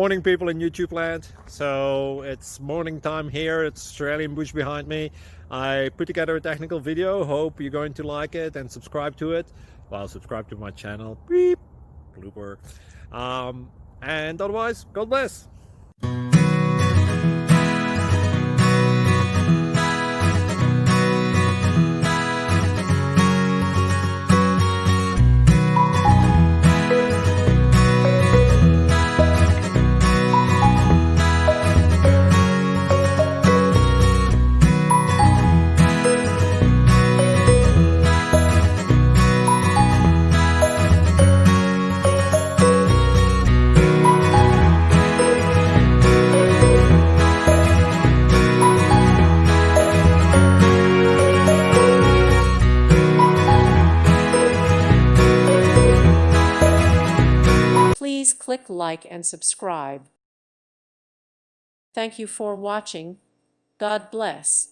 Morning people in YouTube land. So it's morning time here. It's Australian bush behind me. I put together a technical video. Hope you're going to like it and subscribe to it. Well, subscribe to my channel. Beep. Blooper. And otherwise, God bless. Please click like and subscribe. Thank you for watching. God bless.